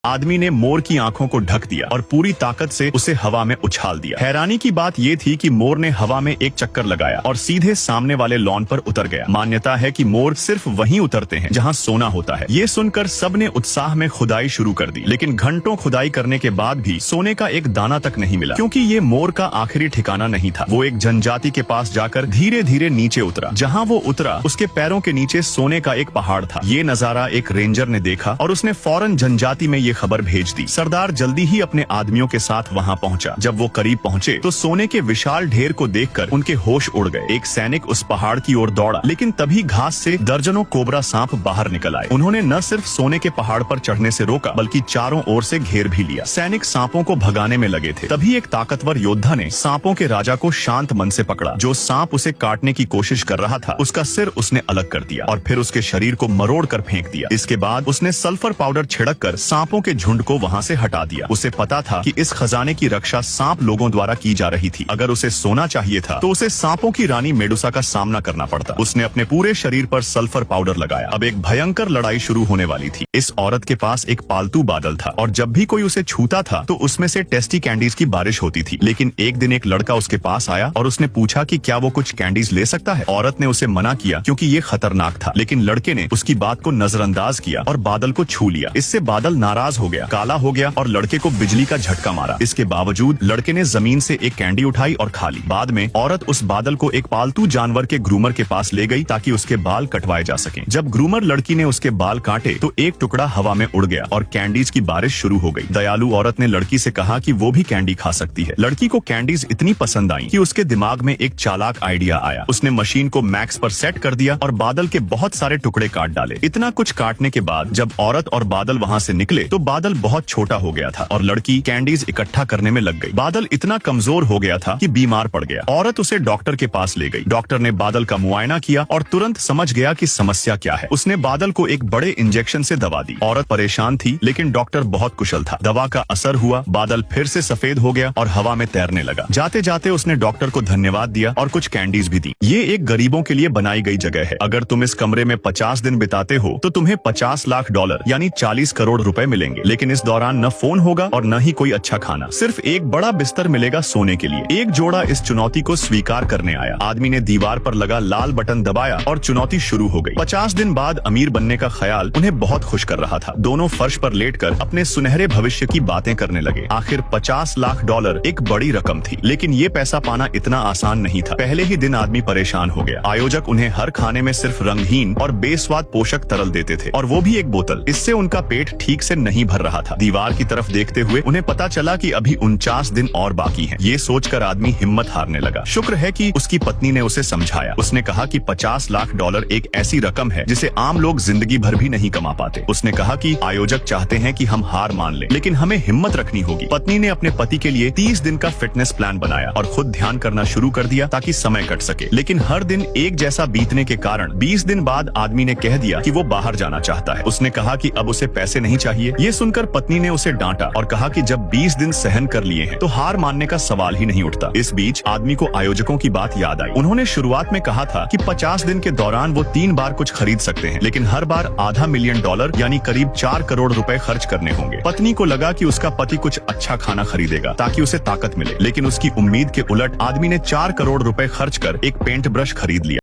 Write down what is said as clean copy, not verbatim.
आदमी ने मोर की आंखों को ढक दिया और पूरी ताकत से उसे हवा में उछाल दिया। हैरानी की बात यह थी कि मोर ने हवा में एक चक्कर लगाया और सीधे सामने वाले लॉन पर उतर गया। मान्यता है कि मोर सिर्फ वहीं उतरते हैं जहां सोना होता है। ये सुनकर सबने उत्साह में खुदाई शुरू कर दी, लेकिन घंटों खुदाई करने के बाद भी सोने का एक दाना तक नहीं मिला, क्योंकि ये मोर का आखिरी ठिकाना नहीं था। वो एक जनजाति के पास जाकर धीरे धीरे नीचे उतरा। जहाँ वो उतरा उसके पैरों के नीचे सोने का एक पहाड़ था। ये नजारा एक रेंजर ने देखा और उसने फौरन जनजाति में ये खबर भेज दी। सरदार जल्दी ही अपने आदमियों के साथ वहां पहुंचा। जब वो करीब पहुंचे तो सोने के विशाल ढेर को देखकर उनके होश उड़ गए। एक सैनिक उस पहाड़ की ओर दौड़ा, लेकिन तभी घास से दर्जनों कोबरा सांप बाहर निकल आए। उन्होंने न सिर्फ सोने के पहाड़ पर चढ़ने से रोका, बल्कि चारों ओर से घेर भी लिया। सैनिक सांपों को भगाने में लगे थे। तभी एक ताकतवर योद्धा ने सांपों के राजा को शांत मन से पकड़ा। जो सांप उसे काटने की कोशिश कर रहा था, उसका सिर उसने अलग कर दिया और फिर उसके शरीर को मरोड़ कर फेंक दिया। इसके बाद उसने सल्फर पाउडर छिड़क कर सांपों के झुंड को वहां से हटा दिया। उसे पता था कि इस खजाने की रक्षा सांप लोगों द्वारा की जा रही थी। अगर उसे सोना चाहिए था तो उसे सांपों की रानी मेडुसा का सामना करना पड़ता। उसने अपने पूरे शरीर पर सल्फर पाउडर लगाया। अब एक भयंकर लड़ाई शुरू होने वाली थी। इस औरत के पास एक पालतू बादल था और जब भी कोई उसे छूता था तो उसमें से टेस्टी कैंडीज की बारिश होती थी। लेकिन एक दिन एक लड़का उसके पास आया और उसने पूछा कि क्या वो कुछ कैंडीज ले सकता है। औरत ने उसे मना किया क्योंकि ये खतरनाक था, लेकिन लड़के ने उसकी बात को नजरअंदाज किया और बादल को छू लिया। इससे बादल नाराज हो गया, काला हो गया और लड़के को बिजली का झटका मारा। इसके बावजूद लड़के ने जमीन से एक कैंडी उठाई और खा ली। बाद में औरत उस बादल को एक पालतू जानवर के ग्रूमर के पास ले गई ताकि उसके बाल कटवाए जा सकें। जब ग्रूमर लड़की ने उसके बाल काटे तो एक टुकड़ा हवा में उड़ गया और कैंडीज की बारिश शुरू हो गई। दयालु औरत ने लड़की से कहा कि वो भी कैंडी खा सकती है। लड़की को कैंडीज इतनी पसंद आई कि उसके दिमाग में एक चालाक आइडिया आया। उसने मशीन को मैक्स पर सेट कर दिया और बादल के बहुत सारे टुकड़े काट डाले। इतना कुछ काटने के बाद जब औरत और बादल वहाँ से निकले तो बादल बहुत छोटा हो गया था और लड़की कैंडीज इकट्ठा करने में लग गई। बादल इतना कमजोर हो गया था कि बीमार पड़ गया। औरत उसे डॉक्टर के पास ले गई। डॉक्टर ने बादल का मुआयना किया और तुरंत समझ गया कि समस्या क्या है। उसने बादल को एक बड़े इंजेक्शन से दवा दी। औरत परेशान थी, लेकिन डॉक्टर बहुत कुशल था। दवा का असर हुआ, बादल फिर से सफेद हो गया और हवा में तैरने लगा। जाते जाते उसने डॉक्टर को धन्यवाद दिया और कुछ कैंडीज भी दी। ये एक गरीबों के लिए बनाई गई जगह है। अगर तुम इस कमरे में 50 दिन बिताते हो तो तुम्हें $50 लाख यानी 40 करोड़ रुपए मिलेंगे। लेकिन इस दौरान न फोन होगा और न ही कोई अच्छा खाना, सिर्फ एक बड़ा बिस्तर मिलेगा सोने के लिए। एक जोड़ा इस चुनौती को स्वीकार करने आया। आदमी ने दीवार पर लगा लाल बटन दबाया और चुनौती शुरू हो गई। 50 दिन बाद अमीर बनने का ख्याल उन्हें बहुत खुश कर रहा था। दोनों फर्श पर लेटकर अपने सुनहरे भविष्य की बातें करने लगे। आखिर $50 लाख एक बड़ी रकम थी, लेकिन ये पैसा पाना इतना आसान नहीं था। पहले ही दिन आदमी परेशान हो गया। आयोजक उन्हें हर खाने में सिर्फ रंगहीन और बेस्वाद पोषक तरल देते थे, और वो भी एक बोतल। इससे उनका पेट ठीक से नहीं भर रहा था। दीवार की तरफ देखते हुए उन्हें पता चला कि अभी 49 दिन और बाकी हैं। ये सोचकर आदमी हिम्मत हारने लगा। शुक्र है कि उसकी पत्नी ने उसे समझाया। उसने कहा कि $50 लाख एक ऐसी रकम है जिसे आम लोग जिंदगी भर भी नहीं कमा पाते। उसने कहा कि आयोजक चाहते हैं कि हम हार मान लें, लेकिन हमें हिम्मत रखनी होगी। पत्नी ने अपने पति के लिए 30 दिन का फिटनेस प्लान बनाया और खुद ध्यान करना शुरू कर दिया ताकि समय कट सके। लेकिन हर दिन एक जैसा बीतने के कारण 20 दिन बाद आदमी ने कह दिया कि वो बाहर जाना चाहता है। उसने कहा कि अब उसे पैसे नहीं चाहिए। ये सुनकर पत्नी ने उसे डांटा और कहा कि जब 20 दिन सहन कर लिए हैं तो हार मानने का सवाल ही नहीं उठता। इस बीच आदमी को आयोजकों की बात याद आई। उन्होंने शुरुआत में कहा था कि 50 दिन के दौरान वो 3 बार कुछ खरीद सकते हैं, लेकिन हर बार $500 मिलियन यानी करीब 4 करोड़ रुपए खर्च करने होंगे। पत्नी को लगा कि उसका पति कुछ अच्छा खाना खरीदेगा ताकि उसे ताकत मिले, लेकिन उसकी उम्मीद के उलट आदमी ने 4 करोड़ रुपए खर्च कर एक पेंट ब्रश खरीद लिया।